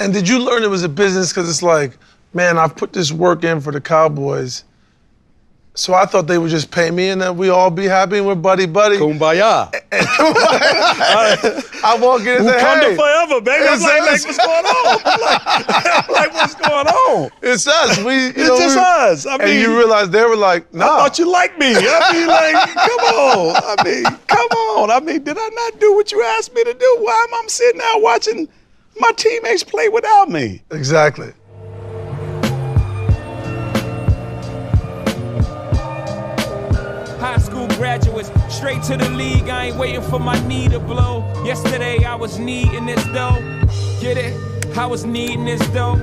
And did you learn it was a business because it's like, man, I've put this work in for the Cowboys, so I thought they would just pay me and that we all be happy and we're buddy-buddy. Kumbaya. I walk in and say, hey. Forever, baby. I'm like, what's going on? I'm like, what's going on? It's us. It's just us. I mean, and you realize they were like, nah. I thought you liked me. I mean, like, come on. I mean, did I not do what you asked me to do? Why am I sitting out watching my teammates play without me? Exactly. High school graduates, straight to the league. I ain't waiting for my knee to blow. Yesterday I was needing this dough. Get it? I was needing this dough.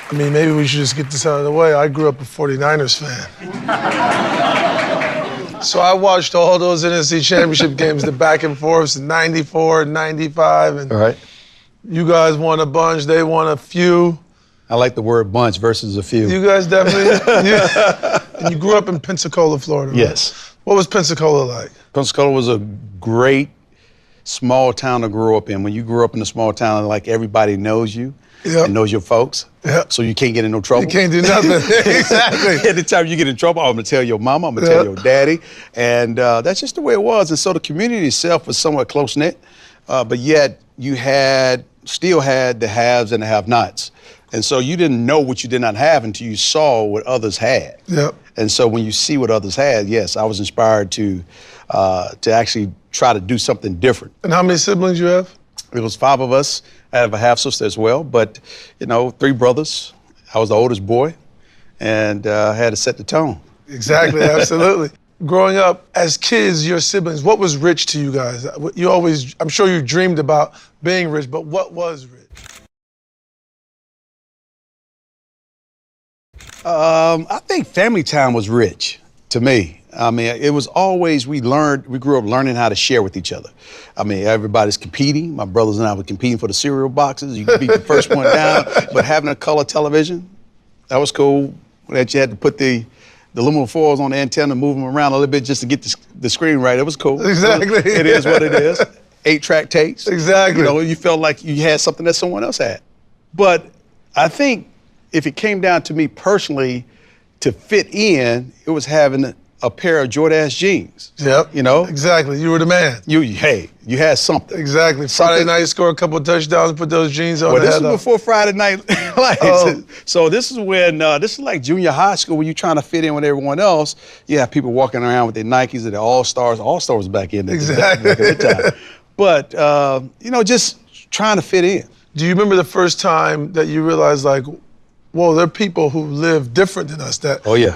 I mean, maybe we should just get this out of the way. I grew up a 49ers fan. So I watched all those NFC Championship games, the back and forths, 94 and 95. And all right. You guys won a bunch, they won a few. I like the word bunch versus a few. You guys definitely, yeah. And you grew up in Pensacola, Florida, right? Yes. What was Pensacola like? Pensacola was a great small town to grow up in. When you grew up in a small town, like everybody knows you and knows your folks. Yep. So you can't get in no trouble. You can't do nothing. Exactly. Anytime you get in trouble, I'm gonna tell your mama, I'm gonna tell your daddy. And that's just the way it was. And so the community itself was somewhat close-knit, but yet you still had the haves and the have-nots. And so you didn't know what you did not have until you saw what others had. Yep. And so when you see what others had, yes, I was inspired to actually try to do something different. And how many siblings you have? It was 5 of us. I have a half-sister as well, but, 3 brothers. I was the oldest boy, and I had to set the tone. Exactly, absolutely. Growing up, as kids, your siblings, what was rich to you guys? I'm sure you dreamed about being rich, but what was rich? I think family time was rich to me. I mean, it was always, we grew up learning how to share with each other. I mean, everybody's competing. My brothers and I were competing for the cereal boxes. You could be the first one down, but having a color television, that was cool. That you had to put the aluminum foils on the antenna, move them around a little bit just to get the screen right. It was cool. Exactly. It is what it is. 8-track tapes. Exactly. You felt like you had something that someone else had. But I think if it came down to me personally, to fit in, it was having a pair of Jordache jeans. Yep. Exactly. You were the man. You had something. Exactly. Friday night, score a couple of touchdowns, put those jeans on. Well, this was before Friday night lights. So this is when, this is like junior high school when you're trying to fit in with everyone else. You have people walking around with their Nikes and their All-Stars. All-Stars back in exactly. Back at that time. But, just trying to fit in. Do you remember the first time that you realized, like, whoa, there are people who live different than us?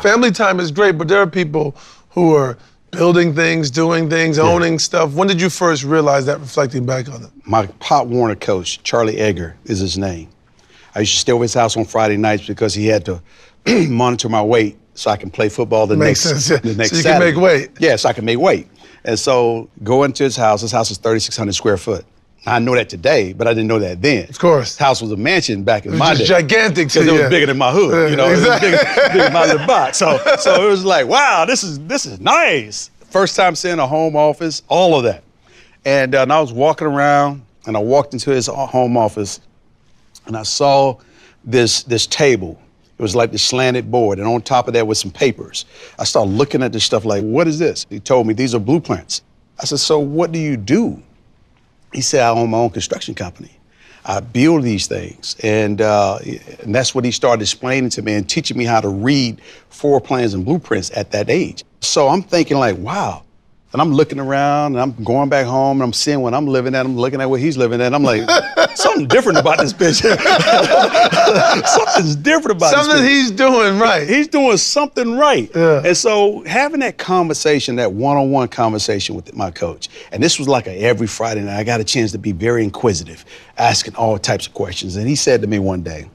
Family time is great, but there are people who are building things, doing things, owning stuff. When did you first realize that, reflecting back on it? My Pop Warner coach, Charlie Egger, is his name. I used to stay over his house on Friday nights because he had to monitor my weight so I can play football the next Saturday. So you can make weight. Yeah, so I can make weight. And so going to his house is 3,600 square foot. I know that today, but I didn't know that then. Of course. His house was a mansion back in my day. It was gigantic to you. Because it was bigger than my hood, Exactly. It was bigger than my little box. So it was like, wow, this is nice. First time seeing a home office, all of that. And I was walking around, and I walked into his home office, and I saw this table. It was like this slanted board, and on top of that was some papers. I started looking at this stuff like, what is this? He told me, these are blueprints. I said, so what do you do? He said, I own my own construction company. I build these things. And that's what he started explaining to me and teaching me how to read floor plans and blueprints at that age. So I'm thinking like, wow. And I'm looking around and I'm going back home and I'm seeing what I'm living at. I'm looking at what he's living at. I'm like, something different about this bitch. Something's different about this bitch. Something he's doing right. He's doing something right. Yeah. And so having that conversation, that one-on-one conversation with my coach, and this was like every Friday night, I got a chance to be very inquisitive, asking all types of questions. And he said to me one day,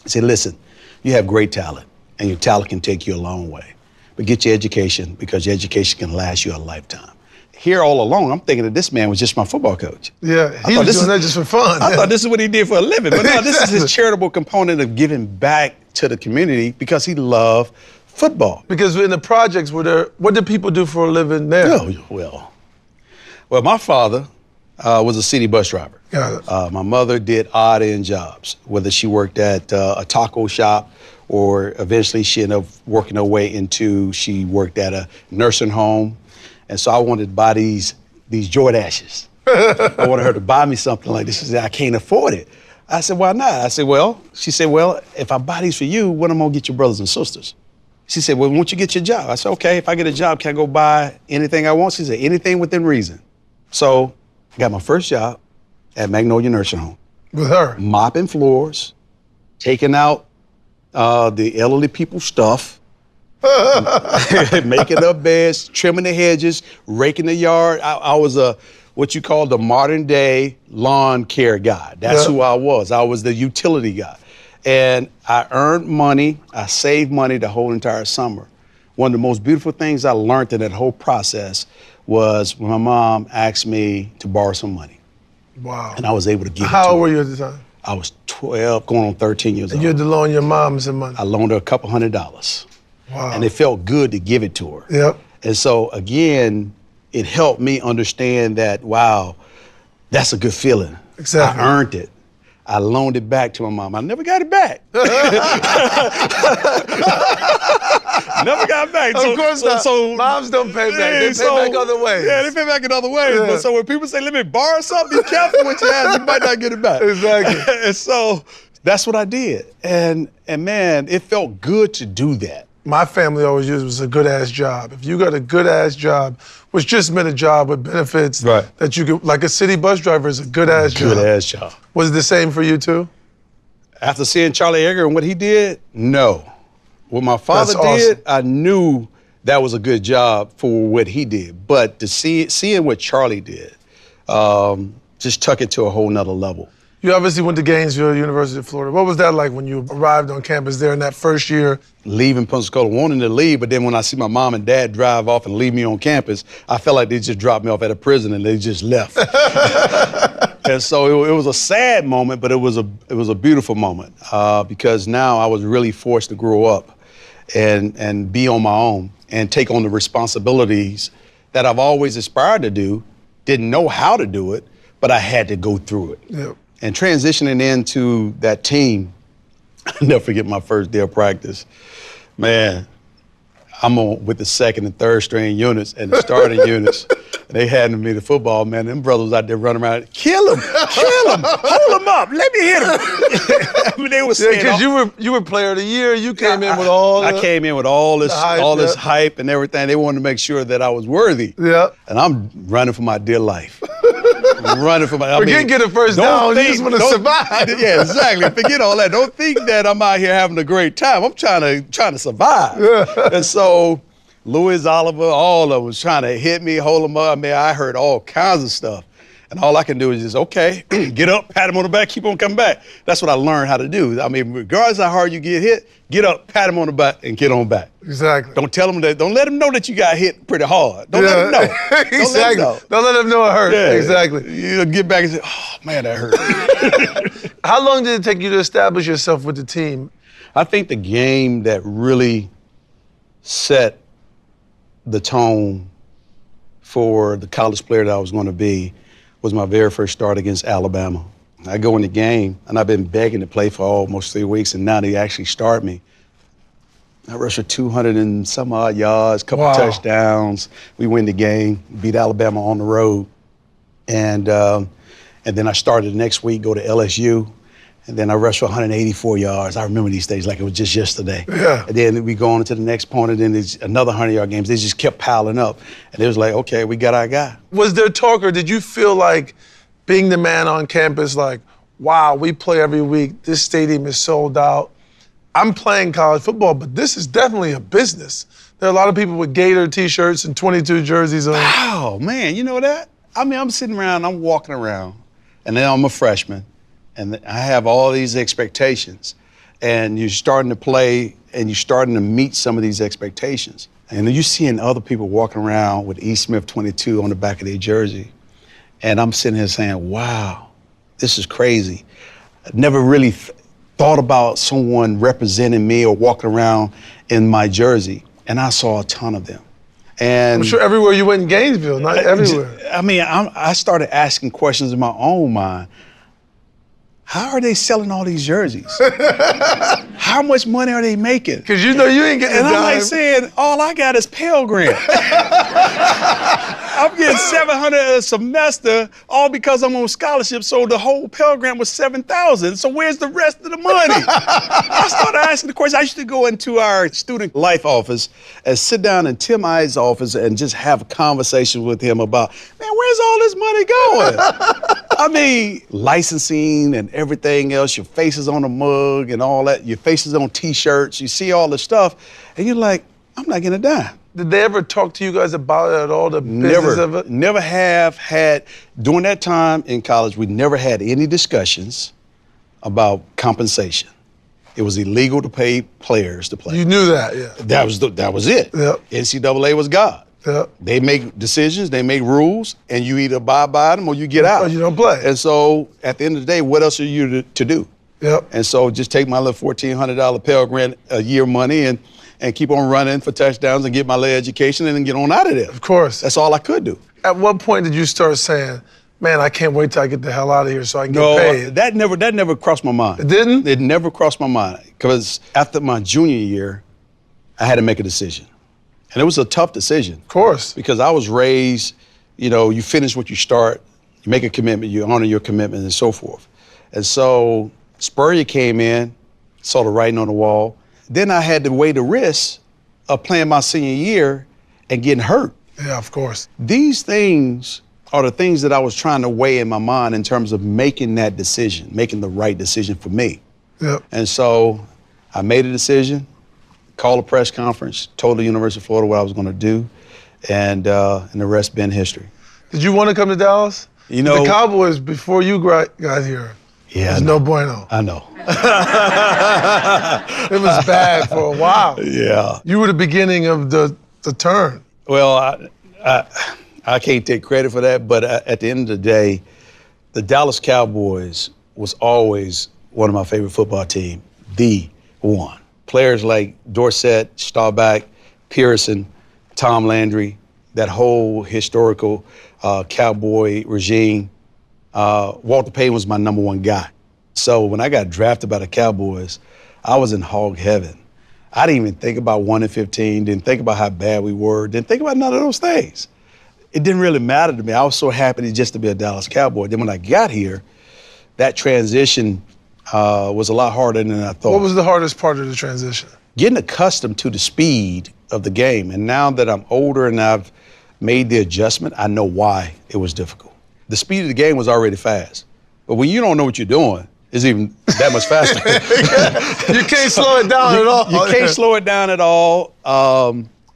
he said, listen, you have great talent and your talent can take you a long way. But get your education because your education can last you a lifetime. Here all along, I'm thinking that this man was just my football coach. Yeah, he was doing that just for fun. I thought this is what he did for a living. But no, this is his charitable component of giving back to the community because he loved Football. Because in the projects, what did people do for a living there? Oh, well, my father was a city bus driver. Got it. My mother did odd end jobs, whether she worked at a taco shop or eventually she ended up working her way into, she worked at a nursing home. And so I wanted to buy these Jordashes. I wanted her to buy me something like this. She said, I can't afford it. I said, why not? I said, she said, if I buy these for you, when am I gonna get your brothers and sisters? She said, well, won't you get your job? I said, okay, if I get a job, can I go buy anything I want? She said, anything within reason. So I got my first job at Magnolia Nursing Home. With her? Mopping floors, taking out the elderly people's stuff, making up beds, trimming the hedges, raking the yard. I was what you call the modern day lawn care guy. That's who I was. I was the utility guy. And I earned money, I saved money the whole entire summer. One of the most beautiful things I learned in that whole process was when my mom asked me to borrow some money. Wow. And I was able to give it to her. How old were you at the time? I was 12, going on 13 years old. And you had to loan your mom some money? I loaned her a couple $100. Wow. And it felt good to give it to her. Yep. And so, again, it helped me understand that, wow, that's a good feeling. Exactly. I earned it. I loaned it back to my mom. I never got it back. Never got it back. Of course not. So moms don't pay back. They pay back other ways. Yeah, they pay back in other ways. Yeah. But so when people say, let me borrow something, be careful what you have. You might not get it back. Exactly. And so that's what I did. And man, it felt good to do that. My family always used was a good-ass job. If you got a good-ass job, which just meant a job with benefits that you could, like a city bus driver is a good-ass job. Good-ass job. Was it the same for you too? After seeing Charlie Edgar and what he did, no. What my father did, I knew that was a good job for what he did. But to seeing what Charlie did, just took it to a whole nother level. You obviously went to Gainesville, University of Florida. What was that like when you arrived on campus there in that first year? Leaving Pensacola, wanting to leave, but then when I see my mom and dad drive off and leave me on campus, I felt like they just dropped me off at a prison and they just left. And so it was a sad moment, but it was a beautiful moment because now I was really forced to grow up and be on my own and take on the responsibilities that I've always aspired to do, didn't know how to do it, but I had to go through it. Yep. And transitioning into that team, I'll never forget my first day of practice. Man, I'm with the second and third string units and the starting units. They handed me the football, man. Them brothers out there running around, kill him, hold him up, let me hit him. I mean, they were saying, because you were player of the year. You came in with I came in with all this hype and everything. They wanted to make sure that I was worthy. Yeah. And I'm running for my dear life. Forget get a first down, you just want to survive. Yeah, exactly. Forget all that. Don't think that I'm out here having a great time. I'm trying to survive. Yeah. And so Louis Oliver, all of them was trying to hit me, hold them up. Man, I heard all kinds of stuff. And all I can do is just, okay, get up, pat him on the back, keep on coming back. That's what I learned how to do. I mean, regardless of how hard you get hit, get up, pat him on the back, and get on back. Exactly. Don't let him know that you got hit pretty hard. Don't let him know. Exactly. Don't let him know it hurt. Yeah. Exactly. You get back and say, oh, man, that hurt. How long did it take you to establish yourself with the team? I think the game that really set the tone for the college player that I was going to be was my very first start against Alabama. I go in the game, and I've been begging to play for almost 3 weeks, and now they actually start me. I rushed for 200 and some odd yards, couple touchdowns. We win the game, beat Alabama on the road. And then I started the next week, go to LSU, and then I rushed for 184 yards. I remember these days like it was just yesterday. Yeah. And then we go on to the next point, and then there's another 100-yard games. They just kept piling up. And it was like, okay, we got our guy. Was there talk, or did you feel like being the man on campus, like, wow, we play every week, this stadium is sold out. I'm playing college football, but this is definitely a business. There are a lot of people with Gator T-shirts and 22 jerseys on. Wow, man, you know that? I mean, I'm sitting around, I'm walking around, and then I'm a freshman. And I have all these expectations, and you're starting to play, and you're starting to meet some of these expectations. And you're seeing other people walking around with Emmitt Smith 22 on the back of their jersey. And I'm sitting here saying, wow, this is crazy. I never really thought about someone representing me or walking around in my jersey, and I saw a ton of them. And I'm sure everywhere you went in Gainesville, not everywhere. I mean, I started asking questions in my own mind. How are they selling all these jerseys? How much money are they making? Because you know you ain't getting a dime. And I'm like saying, all I got is Pell Grant. I'm getting $700 a semester, all because I'm on scholarship, so the whole Pell Grant was $7,000. So where's the rest of the money? I started asking the question. I used to go into our student life office and sit down in Tim I's office and just have a conversation with him about, man, where's all this money going? I mean, licensing and everything else, your face is on a mug and all that, your face is on T-shirts, you see all this stuff, and you're like, I'm not getting a dime. Did they ever talk to you guys about it at all, the business of it? Never have had, during that time in college, we never had any discussions about compensation. It was illegal to pay players to play. You knew that, yeah. That was it. Yep. NCAA was God. Yep. They make decisions, they make rules, and you either abide by them or you get out. Or you don't play. And so, at the end of the day, what else are you to do? Yep. And so, just take my little $1,400 Pell Grant a year money and keep on running for touchdowns and get my little education and then get on out of there. Of course. That's all I could do. At what point did you start saying, man, I can't wait till I get the hell out of here so I can get paid? That never crossed my mind. It didn't? It never crossed my mind. Because after my junior year, I had to make a decision. And it was a tough decision. Of course. Because I was raised, you finish what you start, you make a commitment, you honor your commitment, and so forth. And so Spurrier came in, saw the writing on the wall. Then I had to weigh the risk of playing my senior year and getting hurt. Yeah, of course. These things are the things that I was trying to weigh in my mind in terms of making that decision, making the right decision for me. Yep. And so I made a decision, called a press conference, told the University of Florida what I was going to do, and the rest been history. Did you want to come to Dallas? You know, the Cowboys, before you got here, yeah, was no bueno. I know. It was bad for a while. Yeah. You were the beginning of the turn. Well, I can't take credit for that, but at the end of the day, the Dallas Cowboys was always one of my favorite football teams, the one. Players like Dorsett, Staubach, Pearson, Tom Landry, that whole historical Cowboy regime. Walter Payton was my number one guy. So when I got drafted by the Cowboys, I was in hog heaven. I didn't even think about 1-15, didn't think about how bad we were, didn't think about none of those things. It didn't really matter to me. I was so happy just to be a Dallas Cowboy. Then when I got here, that transition was a lot harder than I thought. What was the hardest part of the transition? Getting accustomed to the speed of the game. And now that I'm older and I've made the adjustment, I know why it was difficult. The speed of the game was already fast. But when you don't know what you're doing, it's even that much faster. You can't slow it down at all. You can't slow it down at all.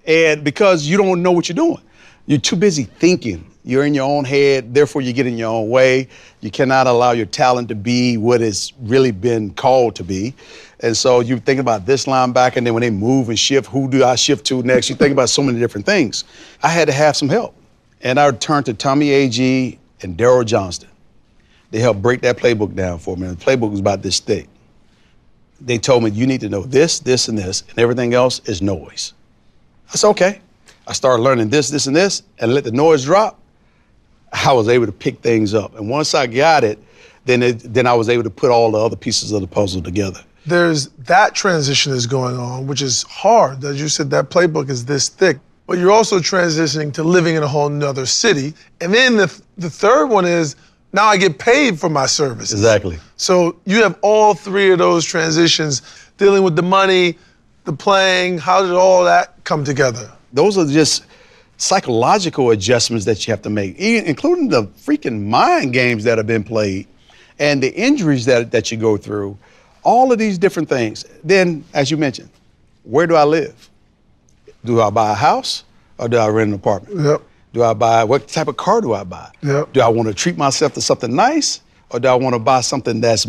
And because you don't know what you're doing. You're too busy thinking. You're in your own head, therefore you get in your own way. You cannot allow your talent to be what it's really been called to be. And so you think about this linebacker, and then when they move and shift, who do I shift to next? You think about so many different things. I had to have some help. And I turned to Tommy Agee and Daryl Johnston. They helped break that playbook down for me. And the playbook was about this thick. They told me, you need to know this, this, and this, and everything else is noise. I said, okay. I started learning this, this, and this, and let the noise drop. I was able to pick things up. And once I got it, then I was able to put all the other pieces of the puzzle together. There's that transition is going on, which is hard. As you said, that playbook is this thick. But you're also transitioning to living in a whole nother city. And then the third one is, now I get paid for my services. Exactly. So you have all three of those transitions, dealing with the money, the playing. How did all that come together? Those are just psychological adjustments that you have to make, including the freaking mind games that have been played and the injuries that you go through, all of these different things. Then, as you mentioned, where do I live? Do I buy a house or do I rent an apartment? Yep. What type of car do I buy? Yep. Do I want to treat myself to something nice or do I want to buy something that's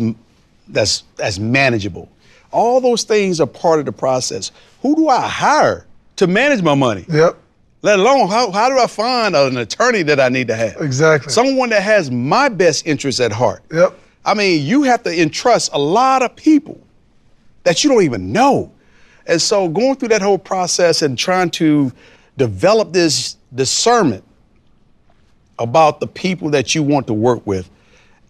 manageable? All those things are part of the process. Who do I hire to manage my money? Yep. Let alone, how do I find an attorney that I need to have? Exactly. Someone that has my best interests at heart. Yep. I mean, you have to entrust a lot of people that you don't even know. And so going through that whole process and trying to develop this discernment about the people that you want to work with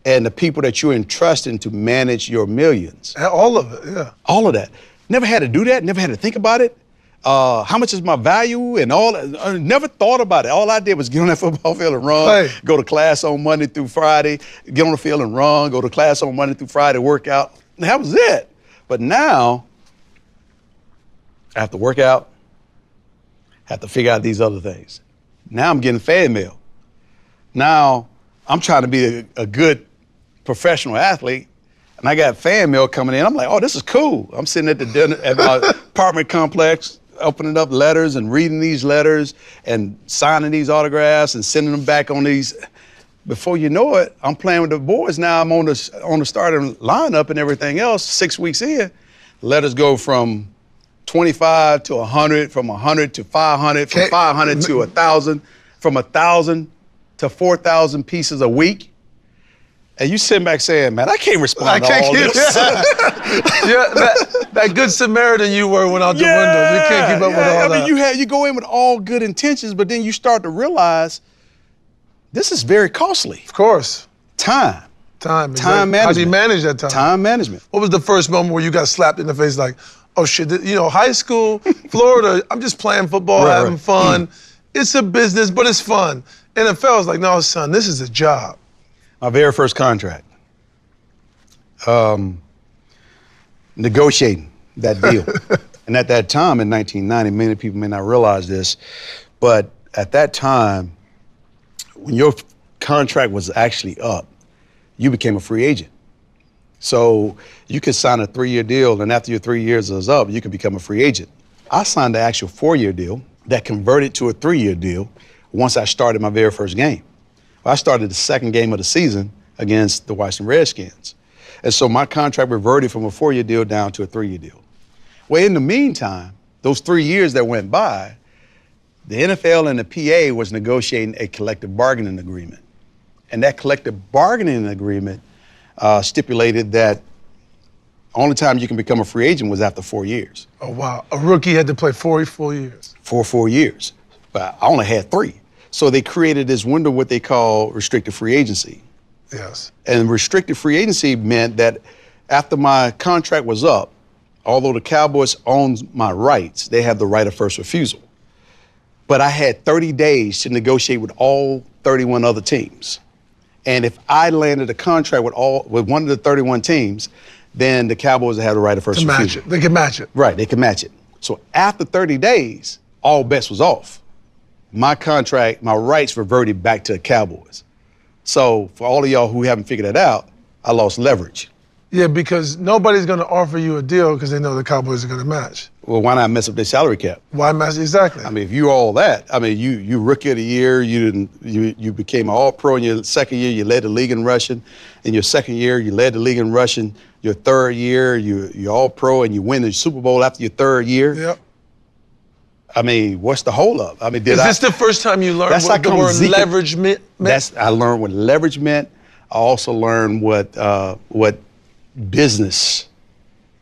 and the people that you're entrusting to manage your millions. All of it, yeah. All of that. Never had to do that, never had to think about it. How much is my value and all that. I never thought about it. All I did was get on that football field and run, go to class on Monday through Friday, get on the field and run, go to class on Monday through Friday, work out. That was it. But now, I have to work out, have to figure out these other things. Now I'm getting fan mail. Now I'm trying to be a good professional athlete, and I got fan mail coming in. I'm like, oh, this is cool. I'm sitting at the dinner at my apartment complex, opening up letters and reading these letters and signing these autographs and sending them back on these. Before you know it, I'm playing with the boys now. I'm on the starting lineup and everything else. 6 weeks in, letters go from 25 to 100, from 100 to 500, from 500 to 1,000, from 1,000 to 4,000 pieces a week. And you sitting back saying, man, I can't respond to all this. That good Samaritan you were went out the window. You can't keep up with all that. I mean, you go in with all good intentions, but then you start to realize this is very costly. Of course. Time management. How do you manage that time? Time management. What was the first moment where you got slapped in the face like, oh shit, high school, Florida, I'm just playing football, having fun. It's a business, but it's fun. NFL is like, no, son, this is a job. My very first contract. Negotiating that deal. And at that time in 1990, many people may not realize this, but at that time, when your contract was actually up, you became a free agent. So you could sign a 3-year deal, and after your 3 years is up, you could become a free agent. I signed the actual 4-year deal that converted to a 3-year deal once I started my very first game. I started the second game of the season against the Washington Redskins. And so my contract reverted from a 4-year deal down to a 3-year deal. Well, in the meantime, those 3 years that went by, the NFL and the PA was negotiating a collective bargaining agreement. And that collective bargaining agreement stipulated that only time you can become a free agent was after 4 years. Oh, wow. A rookie had to play 4 years. For 4 years. But I only had 3. So they created this window, what they call restricted free agency. Yes. And restricted free agency meant that after my contract was up, although the Cowboys owned my rights, they had the right of first refusal. But I had 30 days to negotiate with all 31 other teams. And if I landed a contract with one of the 31 teams, then the Cowboys had the right of first refusal. Match it. They could match it. Right, they could match it. So after 30 days, all bets was off. My contract, my rights reverted back to the Cowboys. So for all of y'all who haven't figured that out, I lost leverage. Yeah, because nobody's going to offer you a deal because they know the Cowboys are going to match. Well, why not mess up their salary cap? Why match? Exactly. I mean, if you all that, I mean, you rookie of the year, you became an all-pro in your second year, you led the league in rushing. In your second year, you led the league in rushing. Your third year, you're all-pro and you win the Super Bowl after your third year. Yep. I mean, what's the holdup? I mean, is this the first time you learned what the word leverage meant? I learned what leverage meant. I also learned what business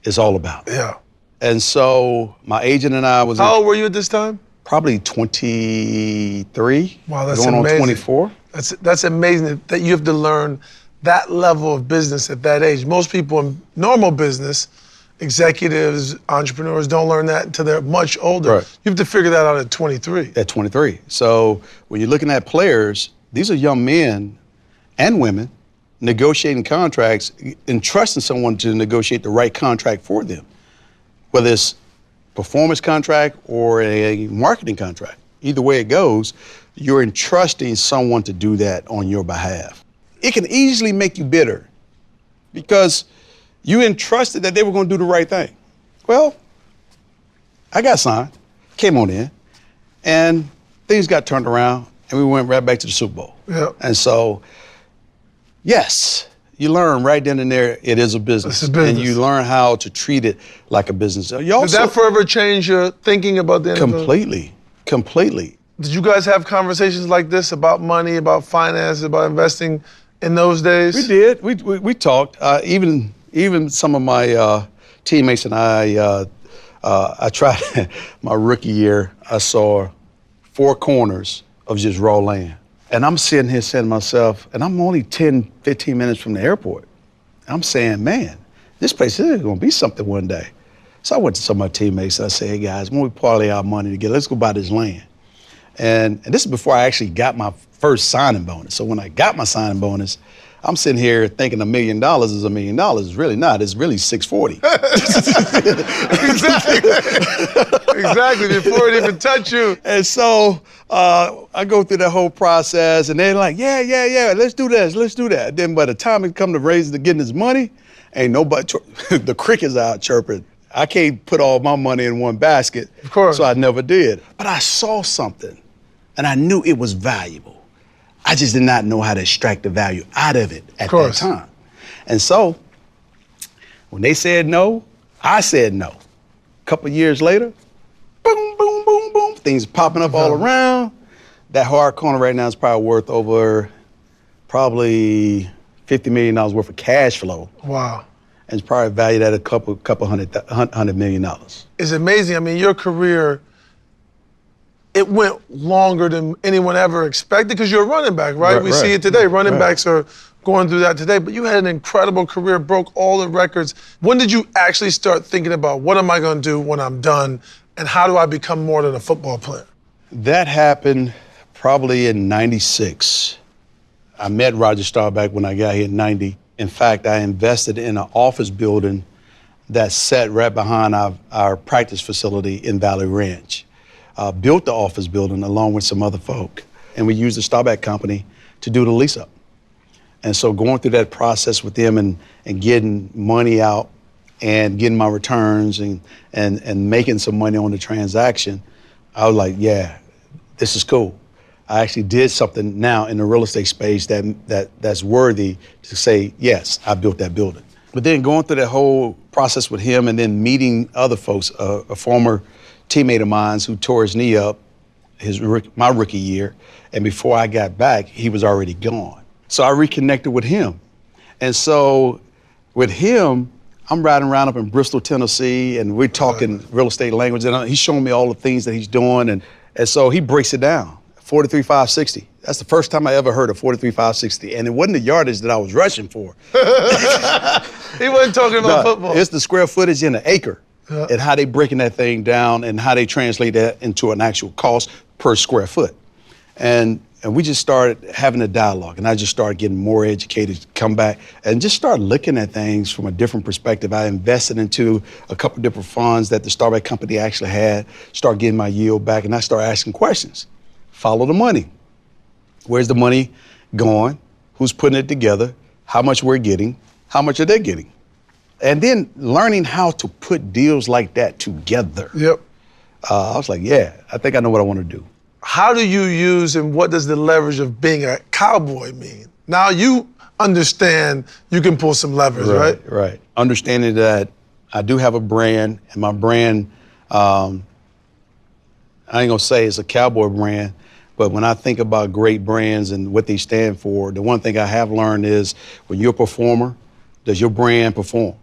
is all about. Yeah. And so my agent and I was. How old were you at this time? Probably 23. Wow, that's going amazing. On 24. That's amazing that you have to learn that level of business at that age. Most people in normal business, executives, entrepreneurs, don't learn that until they're much older. Right. You have to figure that out at 23. At 23. So when you're looking at players, these are young men and women negotiating contracts and trusting someone to negotiate the right contract for them, whether it's performance contract or a marketing contract. Either way it goes, you're entrusting someone to do that on your behalf. It can easily make you bitter because you entrusted that they were going to do the right thing. Well, I got signed, came on in, and things got turned around, and we went right back to the Super Bowl. Yep. And so, yes, you learn right then and there it is a business. It's a business. And you learn how to treat it like a business. You also, did that forever change your thinking about the NFL? Completely. Did you guys have conversations like this about money, about finance, about investing in those days? We did. We talked. Even some of my teammates and I tried my rookie year. I saw 4 corners of just raw land. And I'm sitting here saying to myself, and I'm only 10, 15 minutes from the airport. I'm saying, man, this place is gonna be something one day. So I went to some of my teammates and I said, hey guys, when we parlay our money together, let's go buy this land. And this is before I actually got my first signing bonus. So when I got my signing bonus, I'm sitting here thinking $1 million is $1 million. It's really not. It's really 640. Exactly, before it even touched you. And so I go through that whole process, and they're like, yeah, let's do this, let's do that. Then by the time it come to getting his money, ain't nobody, the crickets out chirping. I can't put all my money in one basket. Of course. So I never did. But I saw something, and I knew it was valuable. I just did not know how to extract the value out of it at that time. And so when they said no, I said no. A couple years later, boom, boom, boom, boom, things popping up all around. That hard corner right now is probably worth over $50 million worth of cash flow. Wow. And it's probably valued at a couple $100 million. It's amazing. I mean, your career, it went longer than anyone ever expected because you're a running back, right? We see it today. Running backs are going through that today. But you had an incredible career, broke all the records. When did you actually start thinking about what am I going to do when I'm done, and how do I become more than a football player? That happened probably in '96. I met Roger Staubach when I got here in '90. In fact, I invested in an office building that sat right behind our practice facility in Valley Ranch. Built the office building along with some other folk, and we used the Staubach company to do the lease up. And so going through that process with them and getting money out and getting my returns and making some money on the transaction, I was like, yeah, this is cool. I actually did something now in the real estate space that's worthy to say, yes, I built that building. But then going through that whole process with him and then meeting other folks, a former teammate of mine who tore his knee up my rookie year, and before I got back, he was already gone. So I reconnected with him. And so with him, I'm riding around up in Bristol, Tennessee, and we're talking real estate language, and he's showing me all the things that he's doing, and so he breaks it down, 43.560. That's the first time I ever heard of 43.560, and it wasn't the yardage that I was rushing for. He wasn't talking about football. It's the square footage in an acre. And how they breaking that thing down and how they translate that into an actual cost per square foot. And we just started having a dialogue, and I just started getting more educated, come back and just start looking at things from a different perspective. I invested into a couple different funds that the Staubach company actually had, start getting my yield back, and I started asking questions. Follow the money. Where's the money going? Who's putting it together? How much we're getting? How much are they getting? And then learning how to put deals like that together. Yep. I was like, yeah, I think I know what I want to do. How do you use and what does the leverage of being a cowboy mean? Now you understand you can pull some levers, right? Right. Understanding that I do have a brand, and my brand, I ain't gonna say it's a cowboy brand, but when I think about great brands and what they stand for, the one thing I have learned is when you're a performer, does your brand perform?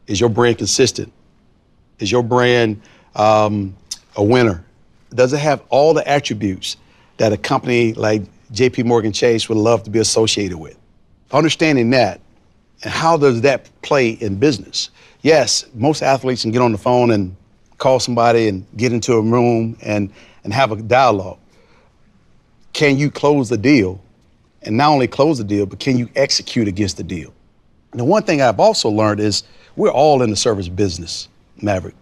Is your brand consistent? Is your brand a winner? Does it have all the attributes that a company like JP Morgan Chase would love to be associated with? Understanding that, and how does that play in business? Yes, most athletes can get on the phone and call somebody and get into a room and have a dialogue. Can you close the deal? And not only close the deal, but can you execute against the deal? And the one thing I've also learned is we're all in the service business, Maverick.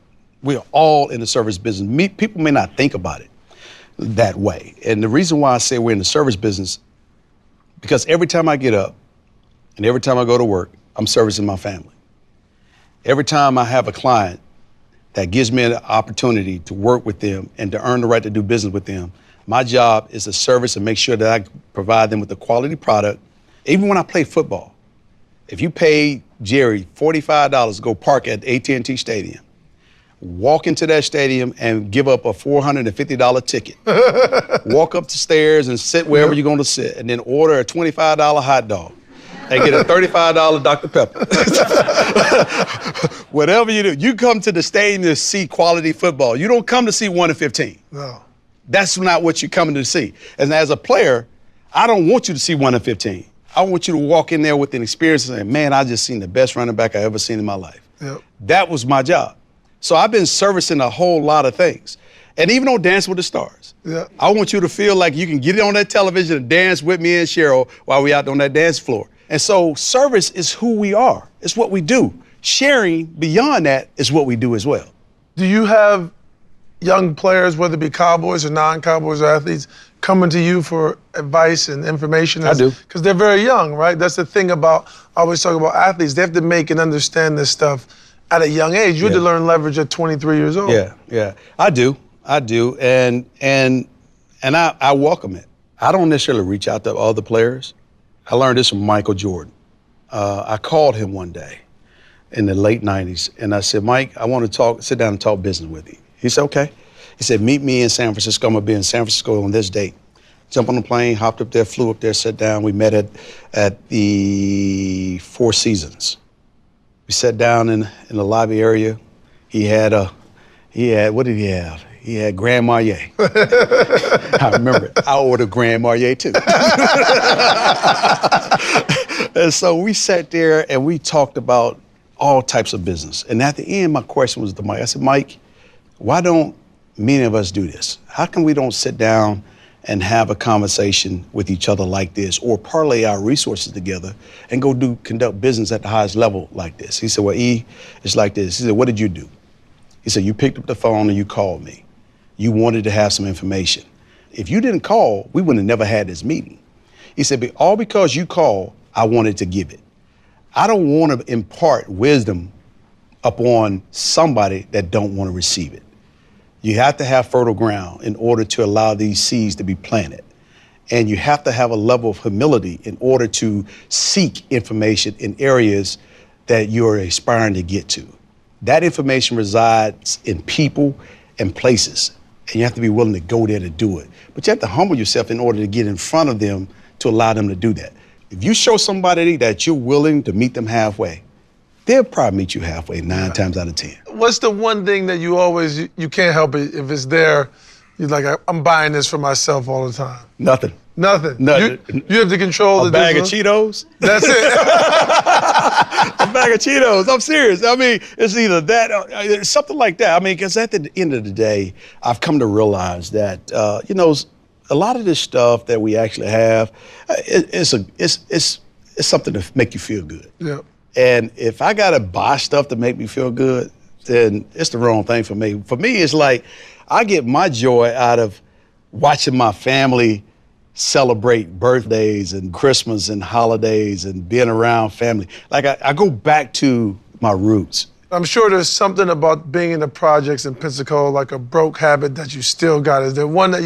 We're all in the service business. People may not think about it that way. And the reason why I say we're in the service business, because every time I get up and every time I go to work, I'm servicing my family. Every time I have a client that gives me an opportunity to work with them and to earn the right to do business with them, my job is to service and make sure that I provide them with a quality product. Even when I play football, if you pay Jerry $45 to go park at AT&T Stadium, walk into that stadium and give up a $450 ticket. Walk up the stairs and sit wherever you're going to sit, and then order a $25 hot dog and get a $35 Dr. Pepper. Whatever you do, you come to the stadium to see quality football. You don't come to see 1 and 15. No. That's not what you're coming to see. And as a player, I don't want you to see 1 and 15. I want you to walk in there with an experience and say, man, I just seen the best running back I ever seen in my life. Yep. That was my job. So I've been servicing a whole lot of things. And even on Dance with the Stars, I want you to feel like you can get it on that television and dance with me and Cheryl while we out on that dance floor. And so service is who we are. It's what we do. Sharing beyond that is what we do as well. Do you have young players, whether it be Cowboys or non-Cowboys or athletes, coming to you for advice and information? I do. Because they're very young, right? That's the thing about, I always talk about athletes. They have to make and understand this stuff at a young age. You had to learn leverage at 23 years old. Yeah. I do. And I welcome it. I don't necessarily reach out to other players. I learned this from Michael Jordan. I called him one day in the late 90s, and I said, Mike, I want to sit down and talk business with you. He said, okay. He said, meet me in San Francisco. I'm going to be in San Francisco on this date. Jumped on the plane, hopped up there, flew up there, sat down. We met at the Four Seasons. We sat down in the lobby area. He had, what did he have? He had Grand Marnier. I remember it. I ordered Grand Marnier too. And so we sat there and we talked about all types of business. And at the end, my question was to Mike. I said, Mike, why don't many of us do this? How come we don't sit down and have a conversation with each other like this, or parlay our resources together and go conduct business at the highest level like this? He said, well, E, it's like this. He said, what did you do? He said, you picked up the phone and you called me. You wanted to have some information. If you didn't call, we would have never had this meeting. He said, but all because you called, I wanted to give it. I don't want to impart wisdom upon somebody that don't want to receive it. You have to have fertile ground in order to allow these seeds to be planted. And you have to have a level of humility in order to seek information in areas that you're aspiring to get to. That information resides in people and places, and you have to be willing to go there to do it. But you have to humble yourself in order to get in front of them to allow them to do that. If you show somebody that you're willing to meet them halfway, they'll probably meet you halfway 9 times out of 10. What's the one thing that you can't help it, if it's there, you're like, I'm buying this for myself all the time? Nothing. Nothing. Nothing. You have to control a bag of Cheetos. That's it. A bag of Cheetos. I'm serious. I mean, it's either that or it's something like that. I mean, because at the end of the day, I've come to realize that, a lot of this stuff that we actually have, it's something to make you feel good. Yeah. And if I gotta buy stuff to make me feel good, then it's the wrong thing for me. For me, it's like I get my joy out of watching my family celebrate birthdays and Christmas and holidays and being around family. Like I go back to my roots. I'm sure there's something about being in the projects in Pensacola, like a broke habit that you still got. Is there one that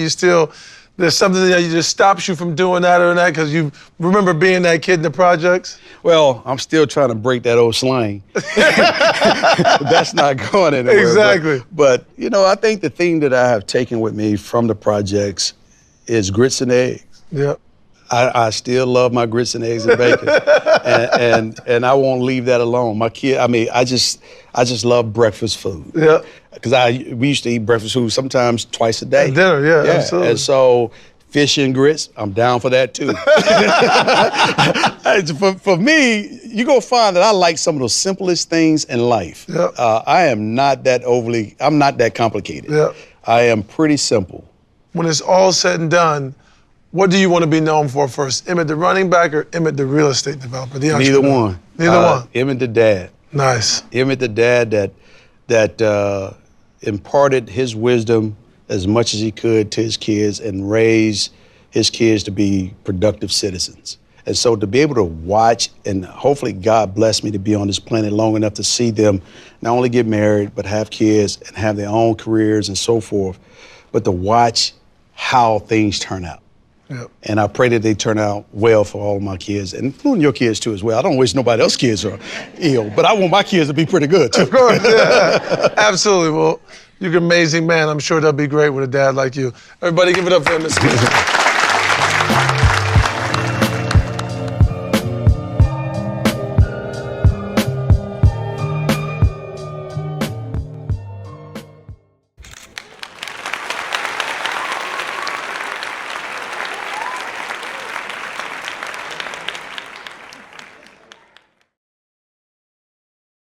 there's something that just stops you from doing that or that because you remember being that kid in the projects? Well, I'm still trying to break that old slang. That's not going anywhere. Exactly. But I think the thing that I have taken with me from the projects is grits and eggs. Yep. I still love my grits and eggs and bacon, and I won't leave that alone. My kid, I just love breakfast food. Yeah. Because we used to eat breakfast food sometimes twice a day. At dinner, yeah, absolutely. And so fish and grits, I'm down for that too. For me, you're gonna find that I like some of the simplest things in life. Yeah. I am not that I'm not that complicated. Yeah. I am pretty simple. When it's all said and done, what do you want to be known for first? Emmitt the running back or Emmitt the real estate developer, the entrepreneur? Neither one. Neither one. Emmitt the dad. Nice. Emmitt the dad that imparted his wisdom as much as he could to his kids and raised his kids to be productive citizens. And so to be able to watch, and hopefully God blessed me to be on this planet long enough to see them not only get married, but have kids and have their own careers and so forth, but to watch how things turn out. Yep. And I pray that they turn out well for all of my kids, and including your kids too as well. I don't wish nobody else's kids are ill, but I want my kids to be pretty good too. Of course, yeah. Absolutely. Well, you're an amazing man. I'm sure they'll be great with a dad like you. Everybody give it up for Emmitt Smith.